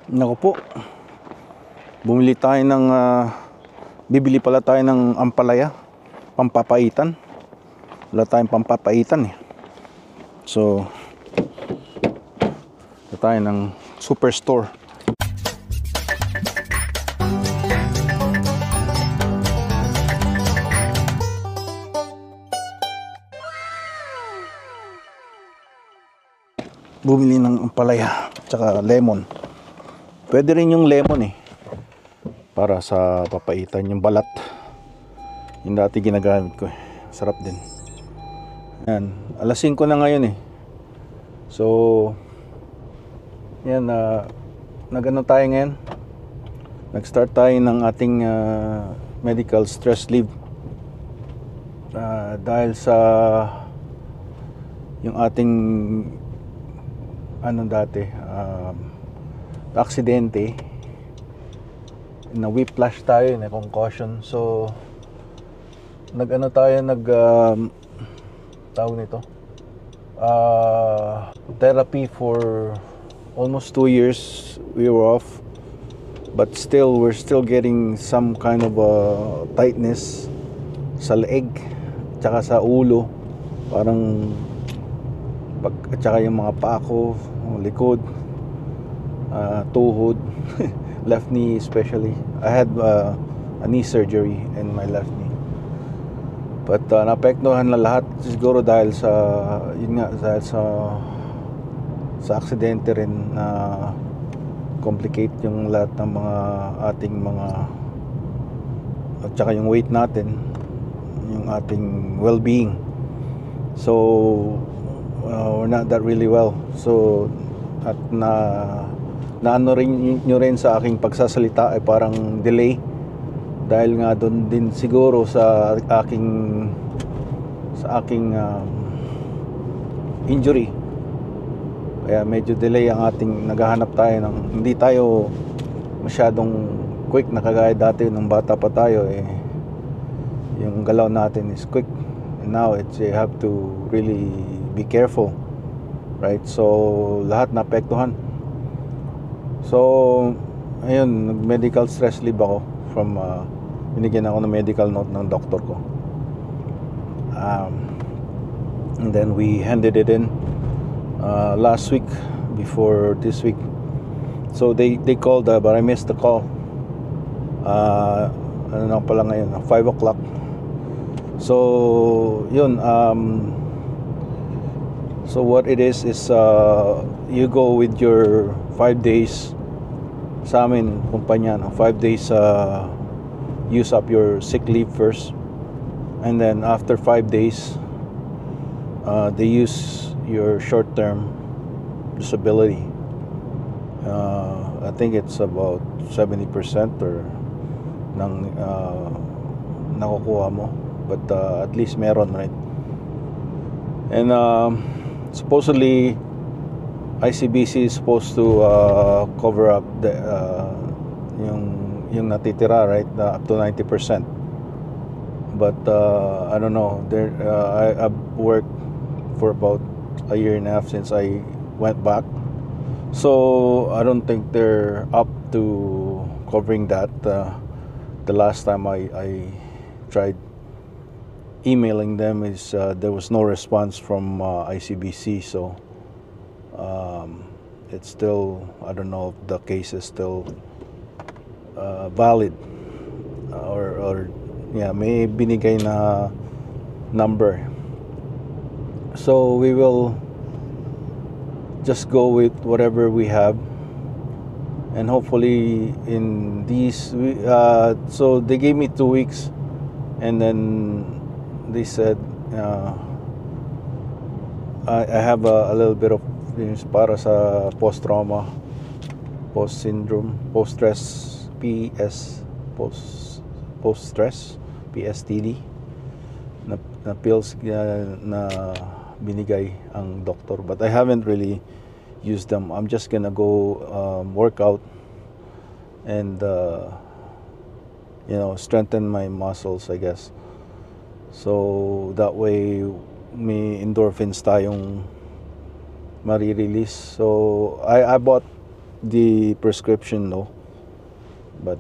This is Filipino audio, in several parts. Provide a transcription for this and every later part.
Naku po, bumili tayo ng bibili pala tayo ng ampalaya, pampapaitan. Wala tayong pampapaitan eh. So ito tayo ng superstore. Bumili ng ampalaya tsaka lemon. Pwede rin yung lemon eh, para sa papaitan, yung balat. Yung dati ginagamit ko eh. Sarap din. Yan, alas 5 na ngayon eh. So yan, nag-ano tayo ngayon. Nag-start tayo ng ating medical stress leave. Dahil sa yung ating dati aksidente, na whiplash tayo, na concussion. So tawag nito, therapy for almost 2 years. We were off, but we're still getting some kind of tightness sa leeg tsaka sa ulo, parang at saka yung mga paa ko, likod, tuhod, left knee especially. I had a knee surgery in my left knee. But naapektuhan na lahat siguro dahil sa sa aksidente rin, na complicate yung lahat ng mga ating mga, at saka yung weight natin, yung ating well-being. So we're not that really well. So at naano rin nyo rin sa aking pagsasalita ay parang delay, dahil nga doon din siguro sa aking injury. Kaya medyo delay ang ating, naghahanap tayo ng, hindi tayo masyadong quick na kagaya dati nung bata pa tayo eh. Yung galaw natin is quick, and now you have to really be careful, right? So lahat naapektuhan. So ayun, nag-medical stress leave ako from binigyan ako ng medical note ng doktor ko, and then we handed it in last week before this week. So they called, but I missed the call. Ano na pala ngayon, 5 o'clock. So yun, so what it is you go with your 5 days sa amin, kumpanya, 5 days use up your sick leave first, and then after 5 days they use your short-term disability. I think it's about 70% or ng nakukuha mo, but at least meron, right? And supposedly ICBC is supposed to cover up the yung natitira, right, up to 90%. But I don't know. I've worked for about a year and a half since I went back, so I don't think they're up to covering that. The last time I tried emailing them, there was no response from ICBC. So it's still, I don't know if the case is still valid, or yeah, may binigay na number. So we will just go with whatever we have, and hopefully in these so they gave me 2 weeks, and then they said I have a little bit of para sa post-trauma, post-syndrome, post-stress, post-stress, PSTD, na pills na binigay ang doktor, but I haven't really used them. I'm just gonna go work out and strengthen my muscles, I guess. So that way may endorphins tayong marirelease. So I bought the prescription, no. But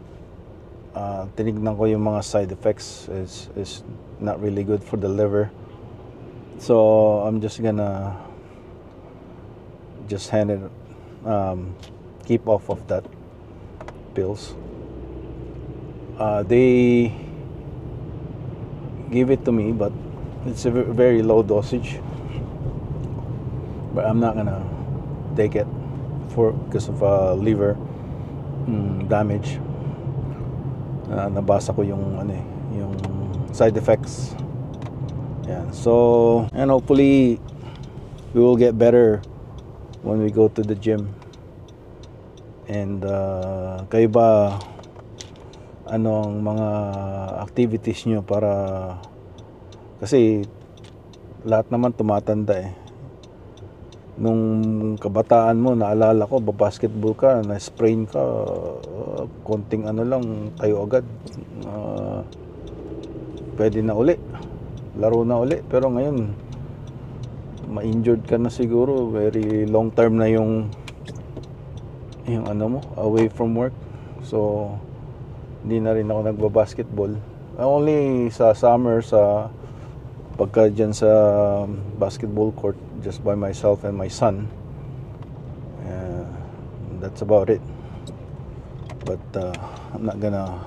tinignan ko yung mga side effects is not really good for the liver. So I'm just gonna hand it, keep off of that pills. They give it to me, but it's a very low dosage. But I'm not gonna take it because of liver damage. Nabasa ko yung yung side effects. Yeah. So, and hopefully we will get better when we go to the gym. And kayo ba, ano ang mga activities nyo para, kasi lahat naman tumatanda eh. Nung kabataan mo, naalala ko, basketball ka, na-sprain ka, konting ano lang, tayo agad. Pwede na uli, laro na uli. Pero ngayon, ma-injured ka na siguro, very long term na yung ano mo, away from work. So, hindi na rin ako nagba-basketball. Only sa summer, sa pagka dyan sa basketball court, just by myself and my son. That's about it. But I'm not gonna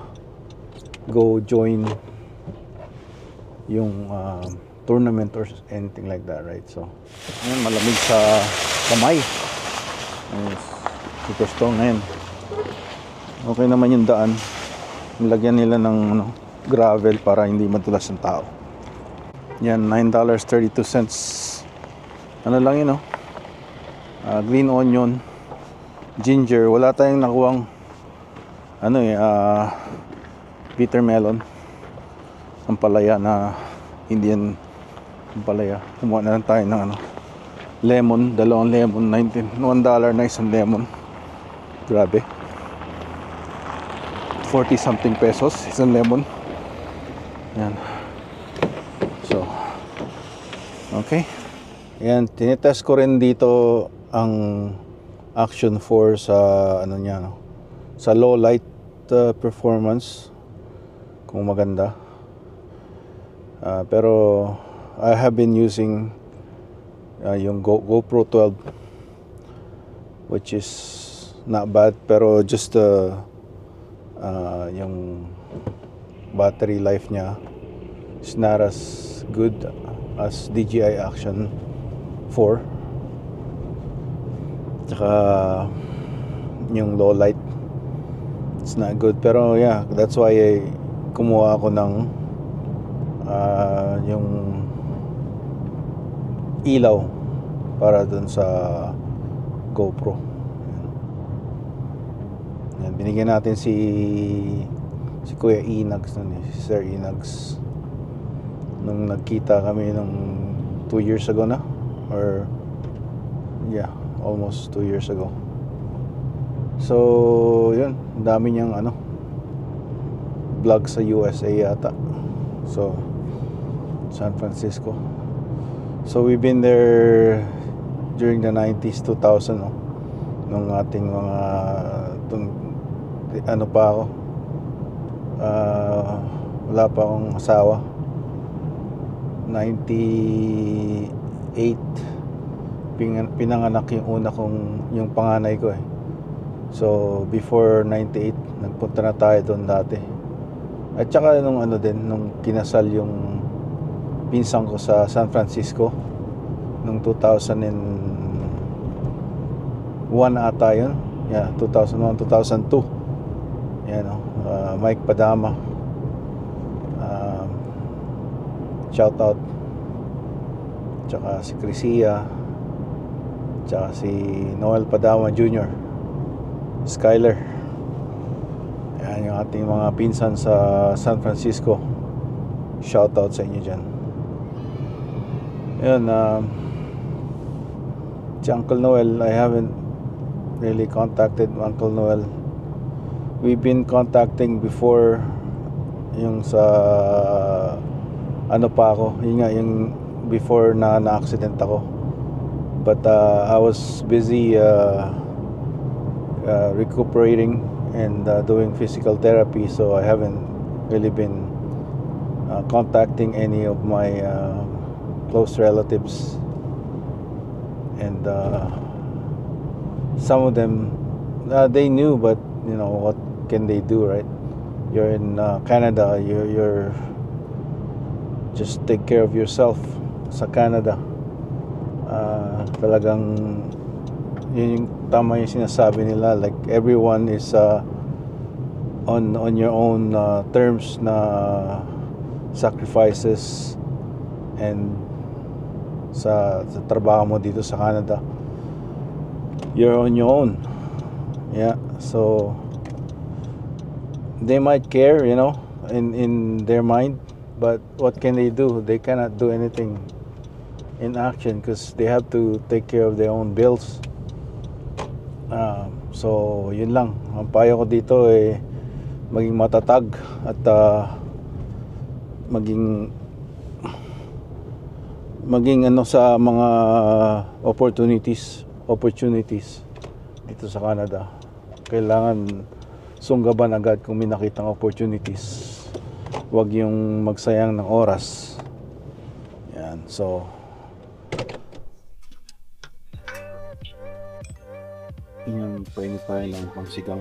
go join yung tournament or anything like that, right? So, malamig sa kamay. Super strong ngayon. Okay naman yung daan. Nilagyan nila ng gravel para hindi madulas ng tao. Yan, $9.32. Ano lang yun, green onion, ginger. Wala tayong nakuwang bitter melon, ampalaya na Indian ampalaya. Kumuha na lang tayo ng lemon, dalawang lemon, $1 na isang lemon. Grabe, 40 something pesos isang lemon. Yan. So, okay. Yan, tinitest ko rin dito ang Action 4 sa sa low light performance, kung maganda. Pero I have been using yung GoPro 12, which is not bad, pero just yung battery life niya is not as good as DJI Action 4. Tsaka yung low light, it's not good. Pero yeah, that's why kumuha ako ng yung ilaw para dun sa GoPro. Yan, binigyan natin si Kuya Inags nun si Sir Inags, nung nagkita kami nung 2 years ago na, or yeah, almost 2 years ago. So yun, dami niyang vlog sa USA yata. So San Francisco. So we've been there during the 90s, 2000, nung ating mga pa ako, wala pa akong asawa. 98 pinanganak yung una yung panganay ko eh. So before 98, nagpunta na tayo doon dati. At saka nung nung kinasal yung pinsan ko sa San Francisco nung 2001 ata yun. Yeah, 2001, 2002. Yan, Mike Padama. Shout out. Tsaka si Crisia. Tsaka si Noel Padama Jr. Skyler. Yan yung ating mga pinsan sa San Francisco. Shout out sa inyo dyan. Yan, si Uncle Noel, I haven't really contacted Uncle Noel. We've been contacting before yung sa pa ako, yun nga, yung before na-accident ako. But I was busy recuperating and doing physical therapy, so I haven't really been contacting any of my close relatives, and some of them they knew, but you know what can they do, right? You're in Canada, you're just take care of yourself sa Canada. Talagang yun yung tama yung sinasabi nila, like everyone is on your own terms na sacrifices, and sa trabaho mo dito sa Canada, you're on your own. Yeah, so they might care, you know, in their mind, but what can they do? They cannot do anything in action because they have to take care of their own bills. So yun lang, ang payo ko dito maging matatag at maging ano sa mga opportunities dito sa Canada. Kailangan sunggaban agad kung may nakitang opportunities. Huwag yung magsayang ng oras. Yan, so yung painit tayo ng pangsigang,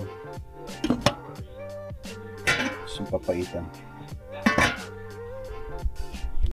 sumpapaitan.